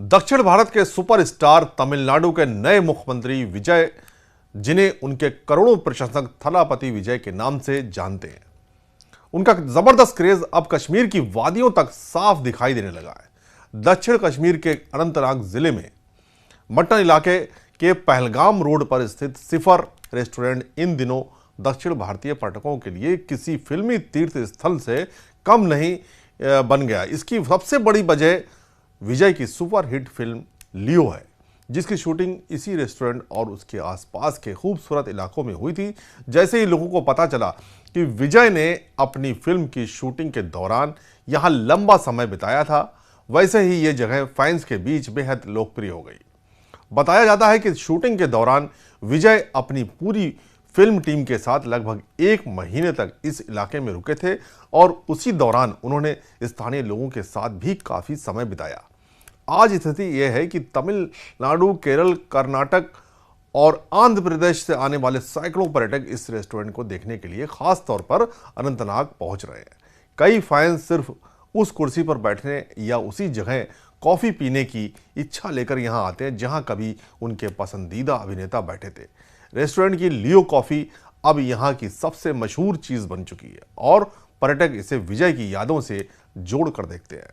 दक्षिण भारत के सुपरस्टार तमिलनाडु के नए मुख्यमंत्री विजय, जिन्हें उनके करोड़ों प्रशंसक थलापति विजय के नाम से जानते हैं, उनका जबरदस्त क्रेज अब कश्मीर की वादियों तक साफ दिखाई देने लगा है। दक्षिण कश्मीर के अनंतनाग जिले में मट्टन इलाके के पहलगाम रोड पर स्थित सिफर रेस्टोरेंट इन दिनों दक्षिण भारतीय पर्यटकों के लिए किसी फिल्मी तीर्थ स्थल से कम नहीं बन गया। इसकी सबसे बड़ी वजह विजय की सुपरहिट फिल्म लियो है, जिसकी शूटिंग इसी रेस्टोरेंट और उसके आसपास के खूबसूरत इलाकों में हुई थी। जैसे ही लोगों को पता चला कि विजय ने अपनी फिल्म की शूटिंग के दौरान यहां लंबा समय बिताया था, वैसे ही ये जगह फैंस के बीच बेहद लोकप्रिय हो गई। बताया जाता है कि शूटिंग के दौरान विजय अपनी पूरी फिल्म टीम के साथ लगभग 1 महीने तक इस इलाके में रुके थे और उसी दौरान उन्होंने स्थानीय लोगों के साथ भी काफ़ी समय बिताया। आज स्थिति यह है कि तमिलनाडु, केरल, कर्नाटक और आंध्र प्रदेश से आने वाले सैकड़ों पर्यटक इस रेस्टोरेंट को देखने के लिए खास तौर पर अनंतनाग पहुंच रहे हैं। कई फैंस सिर्फ उस कुर्सी पर बैठने या उसी जगह कॉफ़ी पीने की इच्छा लेकर यहां आते हैं जहां कभी उनके पसंदीदा अभिनेता बैठे थे। रेस्टोरेंट की लियो कॉफ़ी अब यहाँ की सबसे मशहूर चीज़ बन चुकी है और पर्यटक इसे विजय की यादों से जोड़ कर देखते हैं।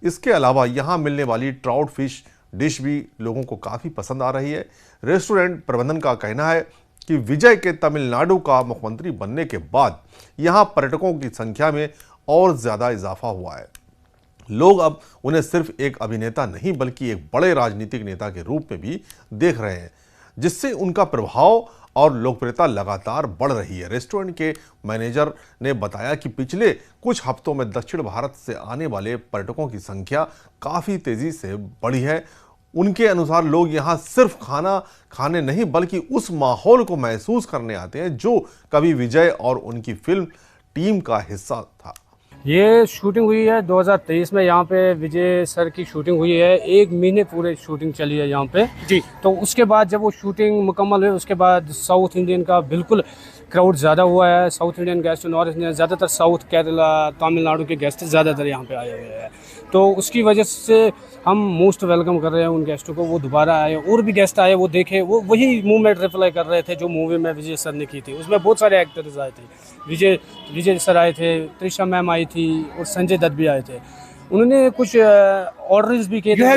इसके अलावा यहाँ मिलने वाली ट्राउट फिश डिश भी लोगों को काफ़ी पसंद आ रही है। रेस्टोरेंट प्रबंधन का कहना है कि विजय के तमिलनाडु का मुख्यमंत्री बनने के बाद यहाँ पर्यटकों की संख्या में और ज़्यादा इजाफा हुआ है। लोग अब उन्हें सिर्फ एक अभिनेता नहीं बल्कि एक बड़े राजनीतिक नेता के रूप में भी देख रहे हैं, जिससे उनका प्रभाव और लोकप्रियता लगातार बढ़ रही है। रेस्टोरेंट के मैनेजर ने बताया कि पिछले कुछ हफ्तों में दक्षिण भारत से आने वाले पर्यटकों की संख्या काफ़ी तेज़ी से बढ़ी है। उनके अनुसार लोग यहाँ सिर्फ खाना खाने नहीं बल्कि उस माहौल को महसूस करने आते हैं जो कभी विजय और उनकी फिल्म टीम का हिस्सा था। ये शूटिंग हुई है 2023 में, यहाँ पे विजय सर की शूटिंग हुई है। 1 महीने पूरे शूटिंग चली है यहाँ पे जी। तो उसके बाद जब वो शूटिंग मुकम्मल हुई उसके बाद साउथ इंडियन का बिल्कुल क्राउड ज़्यादा हुआ है। South Indian guest, north Indian, ज़्यादातर साउथ, केरला, तमिलनाडु के गेस्ट ज़्यादातर यहाँ पे आए हुए हैं। तो उसकी वजह से हम मोस्ट वेलकम कर रहे हैं उन गेस्टों को। वो दोबारा आए, और भी गेस्ट आए, वो देखे, वो वही मूवमेंट रिप्लाई कर रहे थे जो मूवी में विजय सर ने की थी। उसमें बहुत सारे एक्टर्स आए थे। विजय सर आए थे, त्रिशा मैम आई थी और संजय दत्त भी आए थे। उन्होंने कुछ ऑर्डर्स भी किए थे।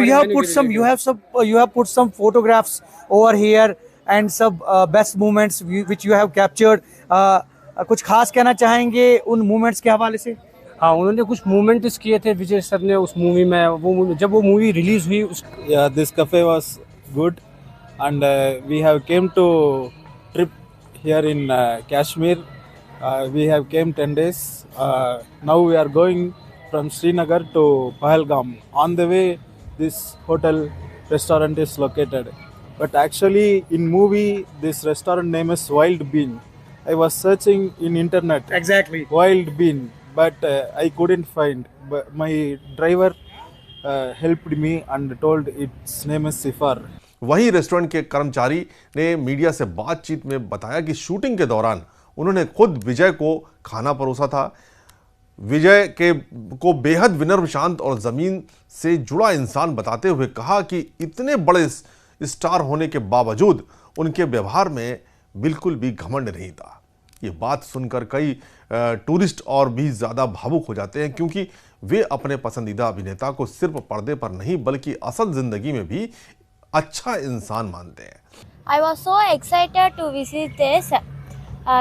You have put some photographs over here and some best moments which you have captured. कुछ खास कहना चाहेंगे उन मोमेंट्स के हवाले से? हाँ, उन्होंने कुछ मूवमेंट्स किए थे विजय सर ने उस मूवी में। जब वो मूवी रिलीज हुई this cafe was good and we have came to trip here in Kashmir. We have came 10 days. Now we are going from Srinagar to Pahalgam. On the way, this hotel restaurant is located. But actually, in movie, this restaurant name is Wild Bean. I was searching in internet. Exactly. Wild Bean, but I couldn't find. But my driver helped me and told its name is Sifar. वहीं restaurant के कर्मचारी ने media से बातचीत में बताया कि shooting के दौरान उन्होंने खुद विजय को खाना परोसा था। विजय को बेहद विनम्र, शांत और ज़मीन से जुड़ा इंसान बताते हुए कहा कि इतने बड़े स्टार होने के बावजूद उनके व्यवहार में बिल्कुल भी घमंड नहीं था। ये बात सुनकर कई टूरिस्ट और भी ज़्यादा भावुक हो जाते हैं, क्योंकि वे अपने पसंदीदा अभिनेता को सिर्फ पर्दे पर नहीं बल्कि असल ज़िंदगी में भी अच्छा इंसान मानते हैं। I was so excited to visit this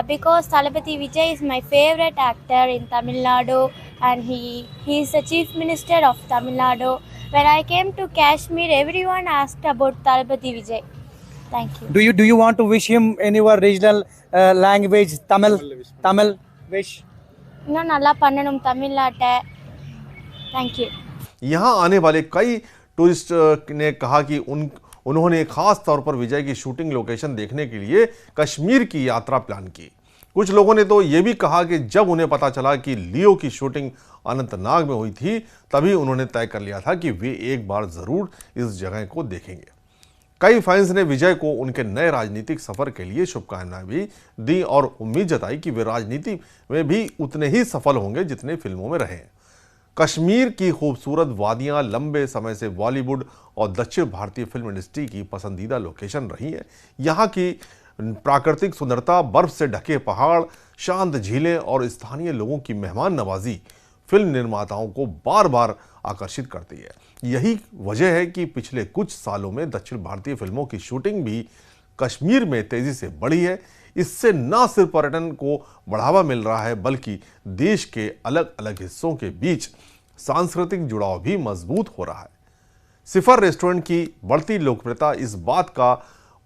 because Thalapathy Vijay is my favorite actor in Tamil Nadu and he is the Chief Minister of Tamil Nadu. When I came to Kashmir, everyone asked about Thalapathy Vijay. Thank you. Do you want to wish him in your regional language, Tamil wish? இன்னும் நல்லா பண்ணணும் தமிழ்நாட்டை. Thank you. यहाँ आने वाले कई tourist ने कहा कि उन्होंने खास तौर पर विजय की शूटिंग लोकेशन देखने के लिए कश्मीर की यात्रा प्लान की। कुछ लोगों ने तो ये भी कहा कि जब उन्हें पता चला कि लियो की शूटिंग अनंतनाग में हुई थी, तभी उन्होंने तय कर लिया था कि वे एक बार ज़रूर इस जगह को देखेंगे। कई फैंस ने विजय को उनके नए राजनीतिक सफर के लिए शुभकामनाएं भी दी और उम्मीद जताई कि वे राजनीति में भी उतने ही सफल होंगे जितने फिल्मों में रहे। कश्मीर की खूबसूरत वादियां लंबे समय से बॉलीवुड और दक्षिण भारतीय फिल्म इंडस्ट्री की पसंदीदा लोकेशन रही है। यहाँ की प्राकृतिक सुंदरता, बर्फ से ढके पहाड़, शांत झीलें और स्थानीय लोगों की मेहमान नवाजी फिल्म निर्माताओं को बार बार आकर्षित करती है। यही वजह है कि पिछले कुछ सालों में दक्षिण भारतीय फिल्मों की शूटिंग भी कश्मीर में तेजी से बढ़ी है। इससे न सिर्फ पर्यटन को बढ़ावा मिल रहा है, बल्कि देश के अलग अलग हिस्सों के बीच सांस्कृतिक जुड़ाव भी मजबूत हो रहा है। सिफर रेस्टोरेंट की बढ़ती लोकप्रियता इस बात का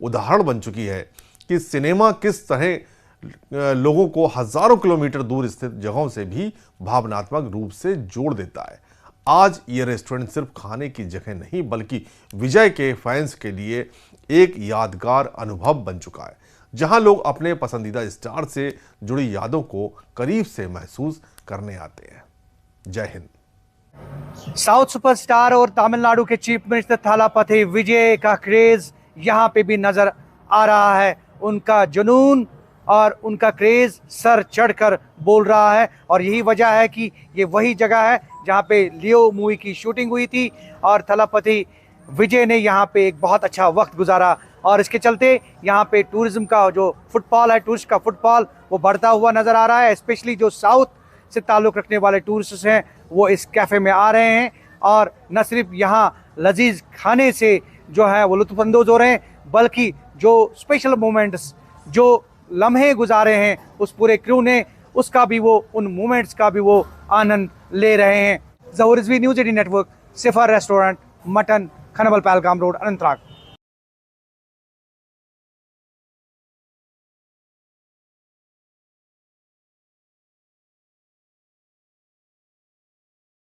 उदाहरण बन चुकी है कि सिनेमा किस तरह लोगों को हजारों किलोमीटर दूर स्थित जगहों से भी भावनात्मक रूप से जोड़ देता है। आज ये रेस्टोरेंट सिर्फ खाने की जगह नहीं, बल्कि विजय के फैंस के लिए एक यादगार अनुभव बन चुका है, जहां लोग अपने पसंदीदा स्टार से जुड़ी यादों को करीब से महसूस करने आते हैं। जय हिंद। साउथ सुपरस्टार और तमिलनाडु के चीफ मिनिस्टर थालापति विजय का क्रेज यहाँ पे भी नजर आ रहा है। उनका जुनून और उनका क्रेज सर चढ़कर बोल रहा है, और यही वजह है कि ये वही जगह है जहाँ पे लियो मूवी की शूटिंग हुई थी और थालापति विजय ने यहाँ पे एक बहुत अच्छा वक्त गुजारा। और इसके चलते यहाँ पे टूरिज्म का जो फुटफॉल है, टूरिस्ट का फुटफॉल, वो बढ़ता हुआ नजर आ रहा है। स्पेशली जो साउथ से ताल्लुक़ रखने वाले टूरिस्ट हैं वो इस कैफ़े में आ रहे हैं, और न सिर्फ यहाँ लजीज खाने से जो है वो लुत्फ़अंदोज़ हो रहे हैं, बल्कि जो स्पेशल मोमेंट्स, जो लम्हे गुजारे हैं उस पूरे क्रू ने, उसका भी वो, उन मोमेंट्स का भी वो आनंद ले रहे हैं। Zahoor Rizvi, news 18 network, Cipher restaurant, mutton, Khanabal Pahalgam road, Anantnag.